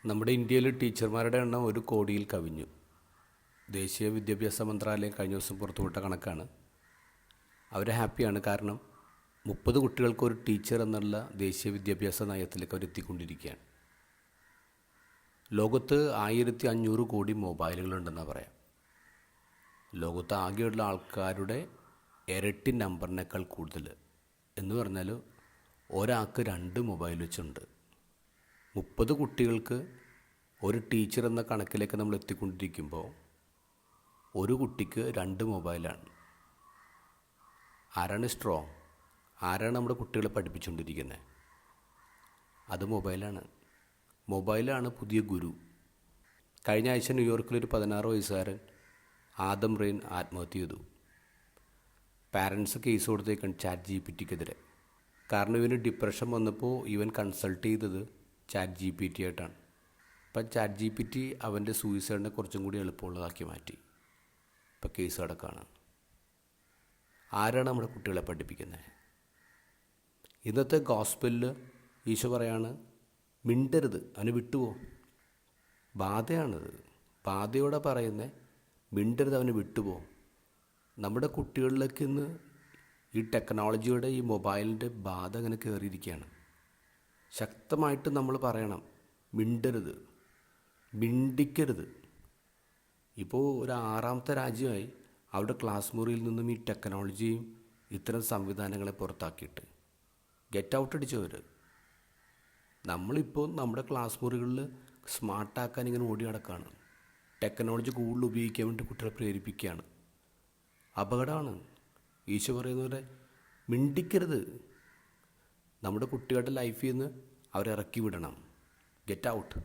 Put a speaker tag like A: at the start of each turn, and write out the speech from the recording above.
A: നമ്മുടെ ഇന്ത്യയിൽ ടീച്ചർമാരുടെ എണ്ണം 1 കോടിയിൽ കവിഞ്ഞു. ദേശീയ വിദ്യാഭ്യാസ മന്ത്രാലയം കഴിഞ്ഞ ദിവസം പുറത്തുവിട്ട കണക്കാണ്. അവർ ഹാപ്പിയാണ്, കാരണം 30 കുട്ടികൾക്ക് ഒരു ടീച്ചർ എന്നുള്ള ദേശീയ വിദ്യാഭ്യാസ നയത്തിലേക്ക് അവരെത്തിക്കൊണ്ടിരിക്കുകയാണ്. ലോകത്ത് 1500 കോടി മൊബൈലുകളുണ്ടെന്നാണ് പറയാം. ലോകത്ത് ആകെയുള്ള ആൾക്കാരുടെ ഇരട്ടി നമ്പറിനേക്കാൾ കൂടുതൽ എന്ന് പറഞ്ഞാൽ ഒരാൾക്ക് 2 മൊബൈൽ വെച്ചുണ്ട്. 30 കുട്ടികൾക്ക് ഒരു ടീച്ചർ എന്ന കണക്കിലേക്ക് നമ്മൾ എത്തിക്കൊണ്ടിരിക്കുമ്പോൾ ഒരു കുട്ടിക്ക് 2 മൊബൈലാണ്. ആരാണ് സ്ട്രോങ്? ആരാണ് നമ്മുടെ കുട്ടികളെ പഠിപ്പിച്ചുകൊണ്ടിരിക്കുന്നത്? അത് മൊബൈലാണ് പുതിയ ഗുരു. കഴിഞ്ഞ ആഴ്ച ന്യൂയോർക്കിലൊരു 16 വയസ്സുകാരൻ ആദം റെയിൻ ആത്മഹത്യ ചെയ്തു. പാരൻസ് കേസ് കൊടുത്തേക്കാണ് ChatGPT-ക്കെതിരെ. കാരണം ഇവന് ഡിപ്രഷൻ വന്നപ്പോൾ ഇവൻ കൺസൾട്ട് ചെയ്തത് ChatGPT ആയിട്ടാണ്. അപ്പം ChatGPT അവൻ്റെ സൂയിസൈഡിനെ കുറച്ചും കൂടി എളുപ്പമുള്ളതാക്കി മാറ്റി. ഇപ്പം കേസ് കിടക്കുകയാണ്. ആരാണ് നമ്മുടെ കുട്ടികളെ പഠിപ്പിക്കുന്നത്? ഇന്നത്തെ ഗോസ്പലിൽ ഈശോ പറയാണ്, മിണ്ടരുത്, അവന് വിട്ടുപോ. ബാധയാണത്. ബാധയോടെ പറയുന്നത്, മിണ്ടരുത്, അവന് വിട്ടുപോ. നമ്മുടെ കുട്ടികളിലേക്ക് ഇന്ന് ഈ ടെക്നോളജിയുടെ ഈ മൊബൈലിൻ്റെ ബാധ അങ്ങനെ കയറിയിരിക്കുകയാണ്. ശക്തമായിട്ട് നമ്മൾ പറയണം, മിണ്ടരുത്, മിണ്ടിക്കരുത്. ഇപ്പോൾ ഒരു 6ാമത്തെ രാജ്യമായി അവിടെ ക്ലാസ് മുറിയിൽ നിന്നും ഈ ടെക്നോളജിയും ഇത്തരം സംവിധാനങ്ങളെ പുറത്താക്കിയിട്ട് ഗെറ്റ് ഔട്ട് അടിച്ചവർ. നമ്മളിപ്പോൾ നമ്മുടെ ക്ലാസ് മുറികളിൽ സ്മാർട്ടാക്കാൻ ഇങ്ങനെ ഓടി നടക്കുകയാണ്. ടെക്നോളജി കൂടുതൽ ഉപയോഗിക്കാൻ വേണ്ടി കുട്ടികളെ പ്രേരിപ്പിക്കുകയാണ്. അപകടമാണ്. ഈശോ പറയുന്നവരെ മിണ്ടിക്കരുത്. നമ്മുടെ കുട്ടികളുടെ ലൈഫിൽ നിന്ന് അവരെ ഇറക്കി വിടണം. Get out.